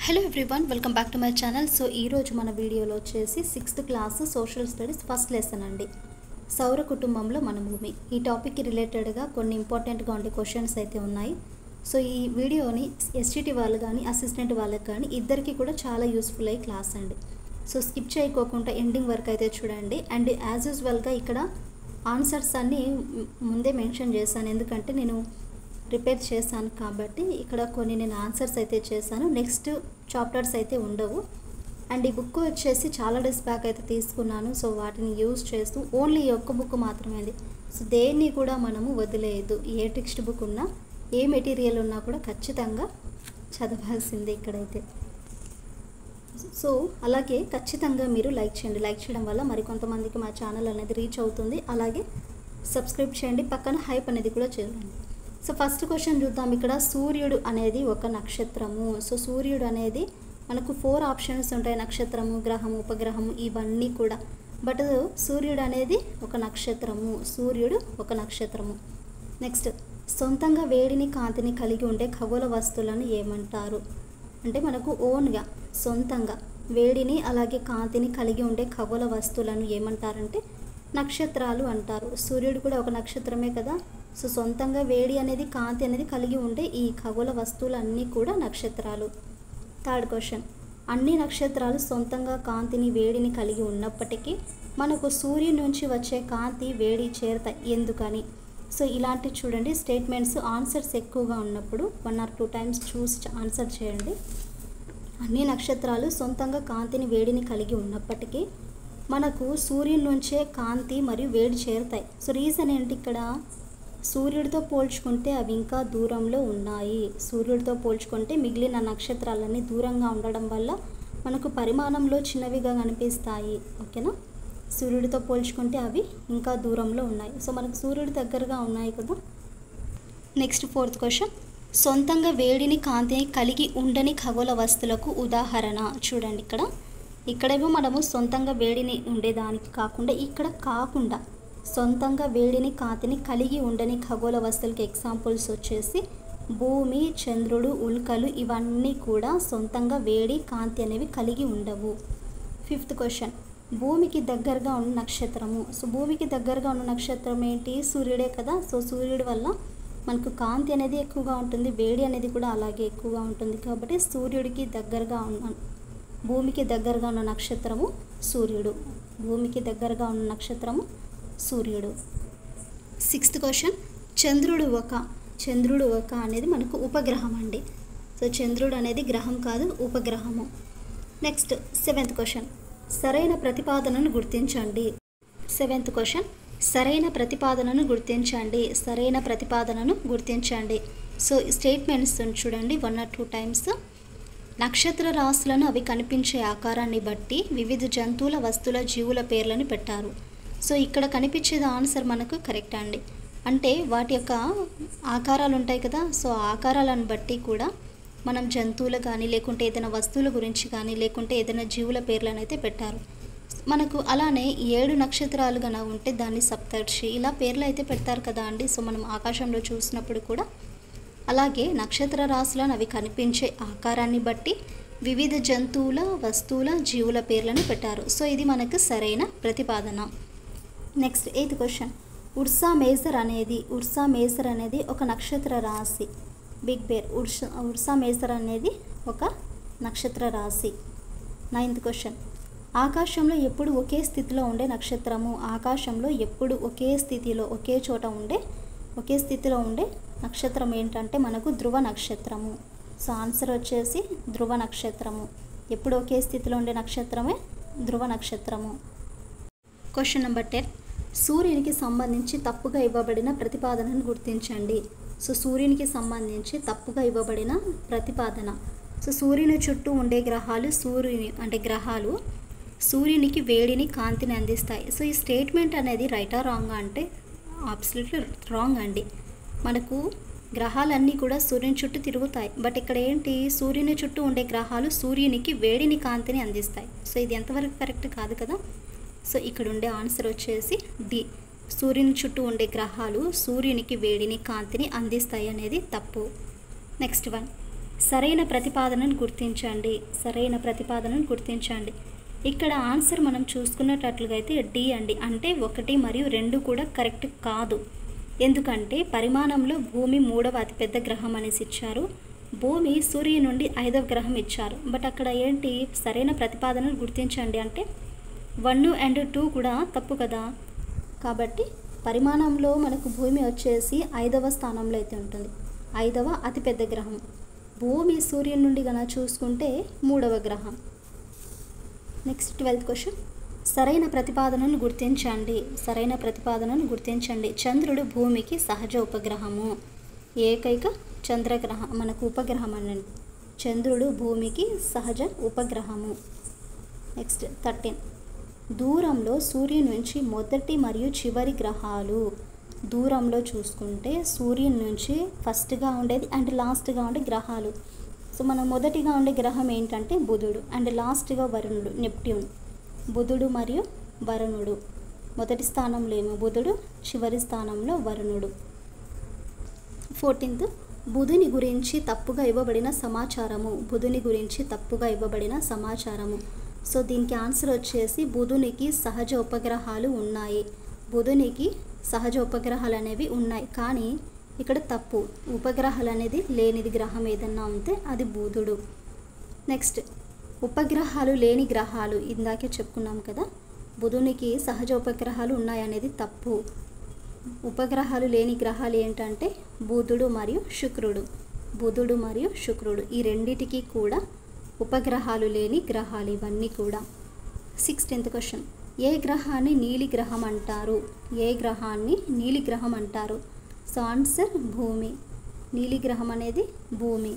Hello everyone, welcome back to my channel. So ఈరోజు మన వీడియోలో వచ్చేసి 6th class social studies first lesson అండి. సౌర కుటుంబంలో మన భూమి. ఈ టాపిక్కి రిలేటెడ్గా కొన్ని ఇంపార్టెంట్గా ఉండే క్వశ్చన్స్ అయితే ఉన్నాయి. సో ఈ వీడియోని ఎస్టీటీ వాళ్ళు కానీ అసిస్టెంట్ వాళ్ళకి కానీ ఇద్దరికి కూడా చాలా యూస్ఫుల్ అయ్యే క్లాస్ అండి. సో స్కిప్ చేయకోకుండా ఎండింగ్ వరకు అయితే చూడండి. అండ్ యాజ్ యూజువల్గా ఇక్కడ ఆన్సర్స్ అన్నీ ముందే మెన్షన్ చేశాను, ఎందుకంటే నేను ప్రిపేర్ చేశాను కాబట్టి ఇక్కడ కొన్ని నేను ఆన్సర్స్ అయితే చేశాను. నెక్స్ట్ చాప్టర్స్ అయితే ఉండవు. అండ్ ఈ బుక్ వచ్చేసి చాలా డేస్ బ్యాక్ అయితే తీసుకున్నాను. సో వాటిని యూజ్ చేస్తూ ఓన్లీ ఈ ఒక్క బుక్ మాత్రమే ఉంది. సో దేన్ని కూడా మనము వదిలేయద్దు. ఏ టెక్స్ట్ బుక్ ఉన్నా, ఏ మెటీరియల్ ఉన్నా కూడా ఖచ్చితంగా చదవాల్సిందే ఇక్కడైతే. సో అలాగే ఖచ్చితంగా మీరు లైక్ చేయండి. లైక్ చేయడం వల్ల మరికొంతమందికి మా ఛానల్ అనేది రీచ్ అవుతుంది. అలాగే సబ్స్క్రైబ్ చేయండి, పక్కన హైప్ అనేది కూడా చేయండి. సో ఫస్ట్ క్వశ్చన్ చూద్దాం. ఇక్కడ సూర్యుడు అనేది ఒక నక్షత్రము. సో సూర్యుడు అనేది మనకు 4 ఆప్షన్స్ ఉంటాయి: నక్షత్రము, గ్రహము, ఉపగ్రహము, ఇవన్నీ కూడా. బట్ సూర్యుడు అనేది ఒక నక్షత్రము. సూర్యుడు ఒక నక్షత్రము. నెక్స్ట్, సొంతంగా వేడిని కాంతిని కలిగి ఉండే ఖగోళ వస్తువులను ఏమంటారు? అంటే మనకు ఓన్గా సొంతంగా వేడిని అలాగే కాంతిని కలిగి ఉండే ఖగోళ వస్తువులను ఏమంటారంటే నక్షత్రాలు అంటారు. సూర్యుడు కూడా ఒక నక్షత్రమే కదా. సో సొంతంగా వేడి అనేది కాంతి అనేది కలిగి ఉండే ఈ ఖగోళ వస్తువులు అన్నీ కూడా నక్షత్రాలు. థర్డ్ క్వశ్చన్, అన్ని నక్షత్రాలు సొంతంగా కాంతిని వేడిని కలిగి ఉన్నప్పటికీ మనకు సూర్యుని నుంచి వచ్చే కాంతి వేడి చేరుతాయి, ఎందుకని? సో ఇలాంటి చూడండి స్టేట్మెంట్స్ ఆన్సర్స్ ఎక్కువగా ఉన్నప్పుడు 1 or 2 times చూసి ఆన్సర్ చేయండి. అన్ని నక్షత్రాలు సొంతంగా కాంతిని వేడిని కలిగి ఉన్నప్పటికీ మనకు సూర్యుని నుంచే కాంతి మరియు వేడి చేరుతాయి. సో రీజన్ ఏంటి? ఇక్కడ సూర్యుడితో పోల్చుకుంటే అవి ఇంకా దూరంలో ఉన్నాయి. సూర్యుడితో పోల్చుకుంటే మిగిలిన నక్షత్రాలన్నీ దూరంగా ఉండడం వల్ల మనకు పరిమాణంలో చిన్నవిగా కనిపిస్తాయి. ఓకేనా? సూర్యుడితో పోల్చుకుంటే అవి ఇంకా దూరంలో ఉన్నాయి. సో మనకు సూర్యుడి దగ్గరగా ఉన్నాయి కదా. నెక్స్ట్ 4th క్వశ్చన్, సొంతంగా వేడిని కాంతిని కలిగి ఉండని ఖగోళ వస్తువులకు ఉదాహరణ. చూడండి ఇక్కడేమో మనము సొంతంగా వేడిని ఉండేదానికి కాకుండా సొంతంగా వేడిని కాంతిని కలిగి ఉండని ఖగోళ వస్తువులకి ఎగ్జాంపుల్స్ వచ్చేసి భూమి, చంద్రుడు, ఉల్కలు, ఇవన్నీ కూడా సొంతంగా వేడి కాంతి అనేవి కలిగి ఉండవు. 5th క్వశ్చన్, భూమికి దగ్గరగా ఉన్న నక్షత్రము. సో భూమికి దగ్గరగా ఉన్న నక్షత్రం ఏంటి? సూర్యుడే కదా. సో సూర్యుడి వల్ల మనకు కాంతి అనేది ఎక్కువగా ఉంటుంది, వేడి అనేది కూడా అలాగే ఎక్కువగా ఉంటుంది. కాబట్టి సూర్యుడికి దగ్గరగా ఉన్న భూమికి దగ్గరగా ఉన్న నక్షత్రము సూర్యుడు. భూమికి దగ్గరగా ఉన్న నక్షత్రము సూర్యుడు. 6th క్వశ్చన్, చంద్రుడు ఒక అనేది మనకు ఉపగ్రహం అండి. సో చంద్రుడు అనేది గ్రహం కాదు, ఉపగ్రహము. నెక్స్ట్ 7th క్వశ్చన్, సరైన ప్రతిపాదనను గుర్తించండి. 7th క్వశ్చన్, సరైన ప్రతిపాదనను గుర్తించండి. సో స్టేట్మెంట్స్ చూడండి 1 or 2 times. నక్షత్ర రాశులను అవి కనిపించే ఆకారాన్ని బట్టి వివిధ జంతువుల, వస్తువుల, జీవుల పేర్లను పెట్టారు. సో ఇక్కడ కనిపించేది ఆన్సర్ మనకు కరెక్ట్ అండి. అంటే వాటి యొక్క ఆకారాలు ఉంటాయి కదా. సో ఆకారాలను బట్టి కూడా మనం జంతువులు కానీ, లేకుంటే ఏదైనా వస్తువుల గురించి కానీ, లేకుంటే ఏదైనా జీవుల పేర్లను అయితే పెట్టారు. మనకు అలానే 7 నక్షత్రాలు కన్నా ఉంటే దాన్ని సప్తర్షి, ఇలా పేర్లు అయితే పెడతారు కదా అండి. సో మనం ఆకాశంలో చూసినప్పుడు కూడా అలాగే నక్షత్ర రాశులను అవి కనిపించే ఆకారాన్ని బట్టి వివిధ జంతువుల, వస్తువుల, జీవుల పేర్లను పెట్టారు. సో ఇది మనకు సరైన ప్రతిపాదన. Next 8th question, Ursa major అనేది ఒక నక్షత్ర రాశి. Big bear. ఉర్సా మేజర్ అనేది ఒక నక్షత్ర రాశి. 9th క్వశ్చన్, ఆకాశంలో ఎప్పుడు ఒకే స్థితిలో ఉండే నక్షత్రము. ఆకాశంలో ఎప్పుడు ఒకే స్థితిలో ఉండే నక్షత్రం ఏంటంటే మనకు ధ్రువ నక్షత్రము. సో ఆన్సర్ వచ్చేసి ధ్రువ నక్షత్రము. ఎప్పుడు ఒకే స్థితిలో ఉండే నక్షత్రమే ధ్రువ నక్షత్రము. క్వశ్చన్ నెంబర్ 10, సూర్యునికి సంబంధించి తప్పుగా ఇవ్వబడిన ప్రతిపాదనను గుర్తించండి. సో సూర్యునికి సంబంధించి తప్పుగా ఇవ్వబడిన ప్రతిపాదన. సో సూర్యుని చుట్టూ ఉండే గ్రహాలు సూర్యునికి వేడిని, కాంతిని అందిస్తాయి. సో ఈ స్టేట్మెంట్ అనేది రైటా రాంగా అంటే అబ్సల్యూట్లీ రాంగ్ అండి. మనకు గ్రహాలన్నీ కూడా సూర్యుని చుట్టూ తిరుగుతాయి. బట్ ఇక్కడ ఏంటి? సూర్యుని చుట్టూ ఉండే గ్రహాలు సూర్యునికి వేడిని, కాంతిని అందిస్తాయి. సో ఇది ఎంతవరకు కరెక్ట్ కాదు కదా. సో ఇక్కడ ఉండే ఆన్సర్ వచ్చేసి డి. సూర్యుని చుట్టూ ఉండే గ్రహాలు సూర్యునికి వేడిని, కాంతిని అందిస్తాయి అనేది తప్పు. నెక్స్ట్ 1, సరైన ప్రతిపాదనను గుర్తించండి. సరైన ప్రతిపాదనను గుర్తించండి. ఇక్కడ ఆన్సర్ మనం చూసుకున్నట్లుగా అయితే డి అండి. అంటే 1 మరియు 2 కూడా కరెక్ట్ కాదు. ఎందుకంటే పరిమాణంలో భూమి 3వ అతిపెద్ద గ్రహం అనేసి ఇచ్చారు. భూమి సూర్యుని నుండి 5వ గ్రహం ఇచ్చారు. బట్ అక్కడ ఏంటి సరైన ప్రతిపాదనను గుర్తించండి అంటే 1 and 2 కూడా తప్పు కదా. కాబట్టి పరిమాణంలో మనకు భూమి వచ్చేసి 5వ స్థానంలో అయితే ఉంటుంది. 5వ అతిపెద్ద గ్రహం. భూమి సూర్యుని నుండి కనుక చూసుకుంటే 3వ గ్రహం. Next 12th question. సరైన ప్రతిపాదనను గుర్తించండి. సరైన ప్రతిపాదనను గుర్తించండి. చంద్రుడు భూమికి సహజ ఉపగ్రహము. ఏకైక చంద్రగ్రహం మనకు ఉపగ్రహం అనండి. చంద్రుడు భూమికి సహజ ఉపగ్రహము. నెక్స్ట్ 13. దూరంలో సూర్యుని నుంచి మొదటి మరియు చివరి గ్రహాలు. దూరంలో చూసుకుంటే సూర్యుని నుంచి ఫస్ట్గా ఉండేది అండ్ లాస్ట్గా ఉండే గ్రహాలు. సో మనం మొదటిగా ఉండే గ్రహం ఏంటంటే బుధుడు అండ్ లాస్ట్గా వరుణుడు నెప్ట్యూన్. బుధుడు మరియు వరుణుడు. మొదటి స్థానంలో ఏమో బుధుడు, చివరి స్థానంలో వరుణుడు. 14th. బుధుని గురించి తప్పుగా ఇవ్వబడిన సమాచారము. బుధుని గురించి తప్పుగా ఇవ్వబడిన సమాచారము. సో దీనికి ఆన్సర్ వచ్చేసి బుధునికి సహజ ఉపగ్రహాలు ఉన్నాయి. బుధునికి సహజ ఉపగ్రహాలు అనేవి ఉన్నాయి. కానీ ఇక్కడ తప్పు. ఉపగ్రహాలు అనేది లేనిది గ్రహం ఏదన్నా ఉంటే అది బుధుడు. నెక్స్ట్ ఉపగ్రహాలు లేని గ్రహాలు. ఇందాకే చెప్పుకున్నాం కదా, బుధునికి సహజ ఉపగ్రహాలు ఉన్నాయనేది తప్పు. ఉపగ్రహాలు లేని గ్రహాలు ఏంటంటే బుధుడు మరియు శుక్రుడు. బుధుడు మరియు శుక్రుడు ఈ రెండిటికి కూడా ఉపగ్రహాలు లేని గ్రహాలు ఇవన్నీ కూడా. 16th question. ఏ గ్రహాన్ని నీలి గ్రహం అంటారు? ఏ గ్రహాన్ని నీలి గ్రహం అంటారు? సో ఆన్సర్ భూమి. నీలి గ్రహం అనేది భూమి.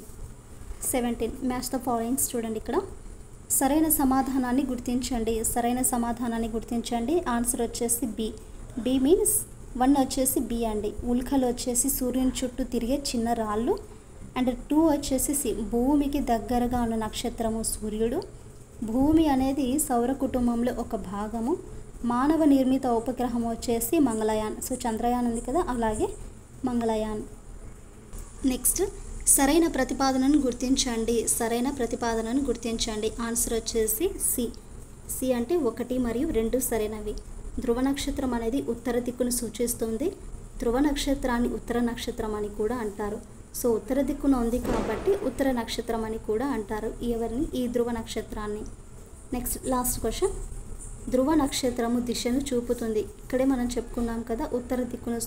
17. Match the followings. చూడండి ఇక్కడ సరైన సమాధానాన్ని గుర్తించండి. సరైన సమాధానాన్ని గుర్తించండి. ఆన్సర్ వచ్చేసి బి. బి మీన్స్ 1 వచ్చేసి బి అండి. ఉల్కలు వచ్చేసి సూర్యుని చుట్టూ తిరిగే చిన్న రాళ్ళు. అండ్ 2 వచ్చేసి సి. భూమికి దగ్గరగా ఉన్న నక్షత్రము సూర్యుడు. భూమి అనేది సౌర కుటుంబంలో ఒక భాగము. మానవ నిర్మిత ఉపగ్రహం వచ్చేసి మంగళయాన్. సో చంద్రయాన్ ఉంది కదా, అలాగే మంగళయాన్. నెక్స్ట్ సరైన ప్రతిపాదనను గుర్తించండి. సరైన ప్రతిపాదనను గుర్తించండి. ఆన్సర్ వచ్చేసి సి. సి అంటే 1 మరియు 2 సరైనవి. ధ్రువ నక్షత్రం అనేది ఉత్తర దిక్కును సూచిస్తుంది. ధ్రువ నక్షత్రాన్ని ఉత్తర నక్షత్రం అని కూడా అంటారు. సో ఉత్తర దిక్కున ఉంది కాబట్టి ఉత్తర నక్షత్రం అని కూడా అంటారు ఎవరిని, ఈ ధ్రువ నక్షత్రాన్ని. Next last question. ధ్రువ నక్షత్రము దిశను చూపుతుంది. ఇక్కడే మనం చెప్పుకున్నాం కదా ఉత్తర దిక్కును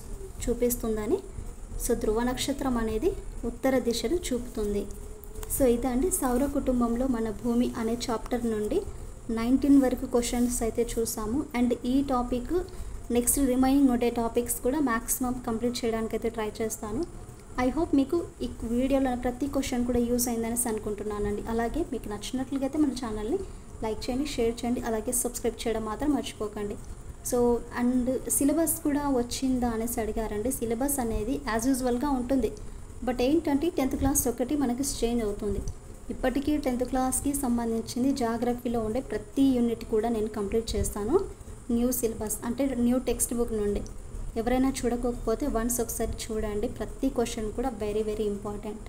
చూపిస్తుందని. సో ధ్రువ నక్షత్రం అనేది ఉత్తర దిశను చూపుతుంది. సో ఇదండి సౌర కుటుంబంలో మన భూమి అనే చాప్టర్ నుండి 19 వరకు క్వశ్చన్స్ అయితే చూసాము. అండ్ ఈ టాపిక్ నెక్స్ట్ రిమైనింగ్ ఉండే టాపిక్స్ కూడా మ్యాక్సిమం కంప్లీట్ చేయడానికి అయితే ట్రై చేస్తాను. ఐ హోప్ మీకు ఈ వీడియోలో ప్రతి క్వశ్చన్ కూడా యూస్ అయిందనేసి అనుకుంటున్నానండి. అలాగే మీకు నచ్చినట్లుగా అయితే మన ఛానల్ని లైక్ చేయండి, షేర్ చేయండి, అలాగే సబ్స్క్రైబ్ చేయడం మాత్రం మర్చిపోకండి. సో అండ్ సిలబస్ కూడా వచ్చిందా అనేసి అడిగారండి. సిలబస్ అనేది యాజ్ యూజువల్గా ఉంటుంది. బట్ ఏంటంటే 10th క్లాస్ ఒకటి మనకి చేంజ్ అవుతుంది. ఇప్పటికీ 10th క్లాస్కి సంబంధించింది జాగ్రఫీలో ఉండే ప్రతి యూనిట్ కూడా నేను కంప్లీట్ చేస్తాను. న్యూ సిలబస్ అంటే న్యూ టెక్స్ట్ బుక్ నుండి. ఎవరైనా చూడకపోతే వన్స్ ఒకసారి చూడండి. ప్రతి క్వశ్చన్ కూడా వెరీ వెరీ ఇంపార్టెంట్.